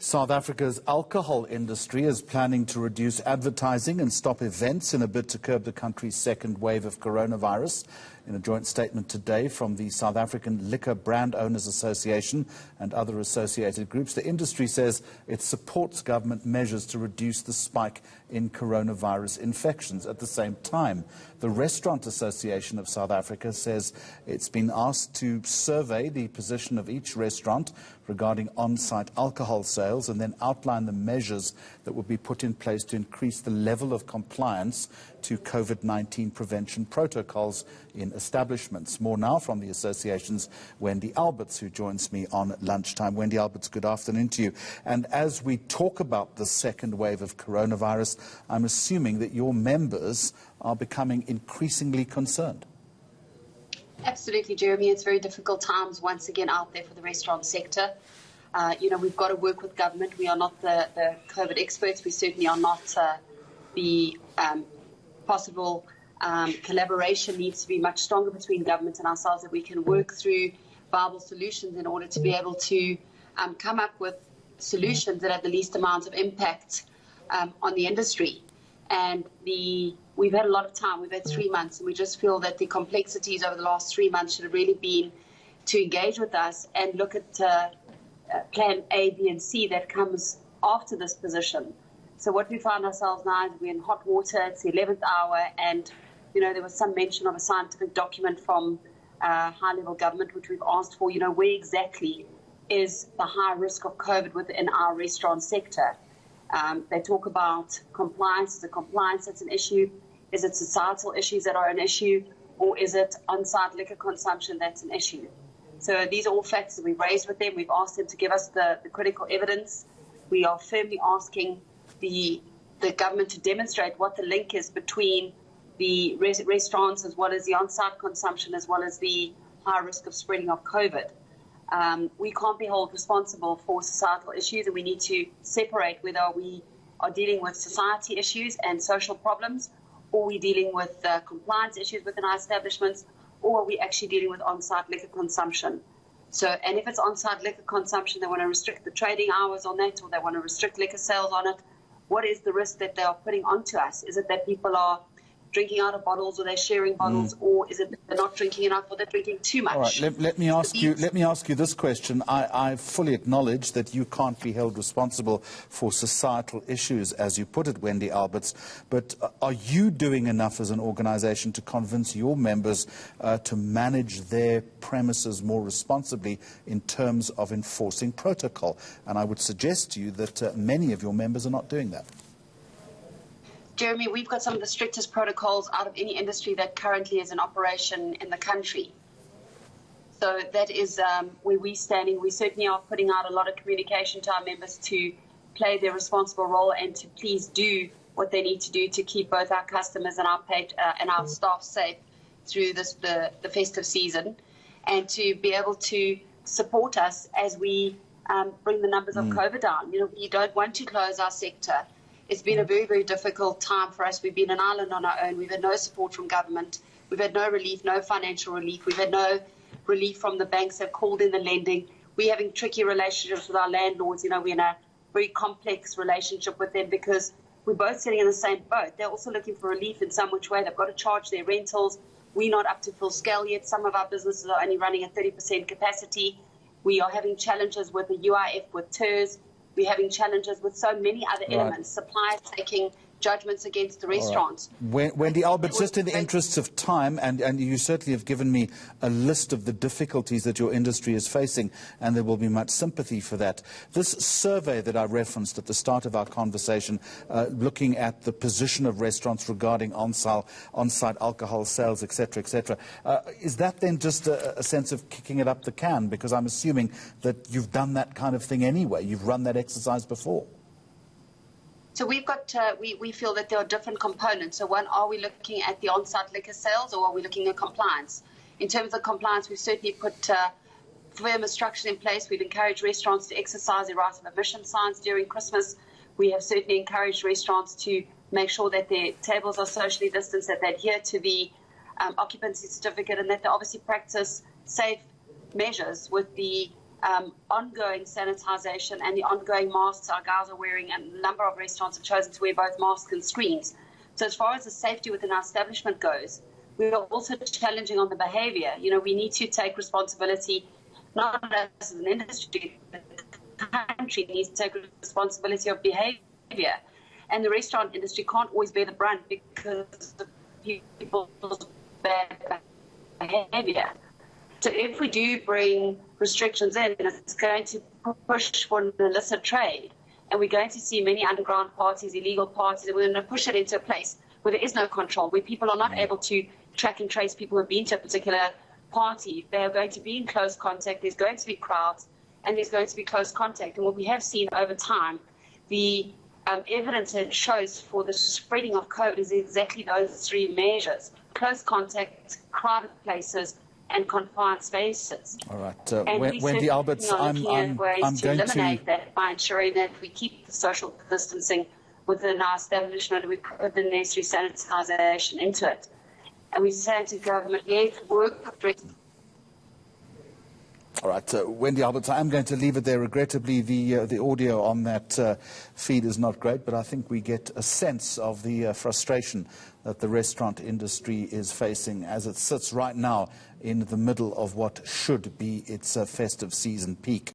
South Africa's alcohol industry is planning to reduce advertising and stop events in a bid to curb the country's second wave of coronavirus. In a joint statement today from the South African Liquor Brand Owners Association and other associated groups, the industry says it supports government measures to reduce the spike in coronavirus infections. At the same time, the Restaurant Association of South Africa says it's been asked to survey the position of each restaurant regarding on-site alcohol sales and then outline the measures that will be put in place to increase the level of compliance to COVID-19 prevention protocols in establishments. More now from the association's Wendy Alberts, who joins me on lunchtime. Wendy Alberts, good afternoon to you. And as we talk about the second wave of coronavirus, I'm assuming that your members are becoming increasingly concerned. Absolutely, Jeremy. It's very difficult times once again out there for the restaurant sector. We've got to work with government. We are not the COVID experts. We certainly are not the possible collaboration needs to be much stronger between government and ourselves, that we can work through viable solutions in order to be able to come up with solutions that have the least amount of impact on the industry. And we've had a lot of time. We've had 3 months, and we just feel that the complexities over the last 3 months should have really been to engage with us and look at plan A, B, and C that comes after this position. So what we find ourselves now is we're in hot water. It's the 11th hour, and there was some mention of a scientific document from high-level government, which we've asked for. Where exactly is the high risk of COVID within our restaurant sector? They talk about compliance. Is it compliance that's an issue? Is it societal issues that are an issue? Or is it on-site liquor consumption that's an issue? So these are all facts that we've raised with them. We've asked them to give us the critical evidence. We are firmly asking the government to demonstrate what the link is between the restaurants as well as the on-site consumption as well as the high risk of spreading of COVID. We can't be held responsible for societal issues, and we need to separate whether we are dealing with society issues and social problems, or we're dealing with compliance issues within our establishments, or are we actually dealing with on-site liquor consumption. And if it's on-site liquor consumption, they want to restrict the trading hours on that, or they want to restrict liquor sales on it. What is the risk that they are putting onto us? Is it that people are drinking out of bottles, or they're sharing bottles, or is it that they're not drinking enough, or they're drinking too much? All right, let me ask you this question. I fully acknowledge that you can't be held responsible for societal issues, as you put it, Wendy Alberts, but are you doing enough as an organisation to convince your members to manage their premises more responsibly in terms of enforcing protocol? And I would suggest to you that many of your members are not doing that. Jeremy, we've got some of the strictest protocols out of any industry that currently is in operation in the country. So that is where we're standing. We certainly are putting out a lot of communication to our members to play their responsible role and to please do what they need to do to keep both our customers and our staff safe through the festive season, and to be able to support us as we bring the numbers of COVID down. We don't want to close our sector. It's been a very, very difficult time for us. We've been an island on our own. We've had no support from government. We've had no relief, no financial relief. We've had no relief from the banks that called in the lending. We're having tricky relationships with our landlords. We're in a very complex relationship with them because we're both sitting in the same boat. They're also looking for relief in some which way. They've got to charge their rentals. We're not up to full scale yet. Some of our businesses are only running at 30% capacity. We are having challenges with the UIF, with TERS. We're having challenges with so many other elements, suppliers taking judgments against the restaurants. Right. Wendy Alberts, just in the interests of time, and you certainly have given me a list of the difficulties that your industry is facing, and there will be much sympathy for that. This survey that I referenced at the start of our conversation, looking at the position of restaurants regarding on-site alcohol sales, etc., is that then just a sense of kicking it up the can? Because I'm assuming that you've done that kind of thing anyway. You've run that exercise before. So we've got, we feel that there are different components. So one, are we looking at the on-site liquor sales, or are we looking at compliance? In terms of compliance, we've certainly put firm instruction in place. We've encouraged restaurants to exercise their right of admission signs during Christmas. We have certainly encouraged restaurants to make sure that their tables are socially distanced, that they adhere to the occupancy certificate, and that they obviously practice safe measures with the ongoing sanitization and the ongoing masks our guys are wearing, and a number of restaurants have chosen to wear both masks and screens. So as far as the safety within our establishment goes, we are also challenging on the behavior. We need to take responsibility, not as an industry, but the country needs to take responsibility of behavior. And the restaurant industry can't always bear the brunt because of people's bad behavior. So if we do bring restrictions in, it's going to push for an illicit trade. And we're going to see many underground parties, illegal parties, and we're going to push it into a place where there is no control, where people are not able to track and trace people who have been to a particular party. They are going to be in close contact. There's going to be crowds, and there's going to be close contact. And what we have seen over time, the evidence that shows for the spreading of COVID is exactly those three measures: close contact, crowded places, and confined spaces. All right, and Wendy Alberts, I'm going to eliminate to that by ensuring that we keep the social distancing within our establishment. We put the necessary sanitization into it, and we say to government, yes, work with. All right, Wendy Alberts, I am going to leave it there. Regrettably, the audio on that feed is not great, but I think we get a sense of the frustration that the restaurant industry is facing as it sits right now in the middle of what should be its festive season peak.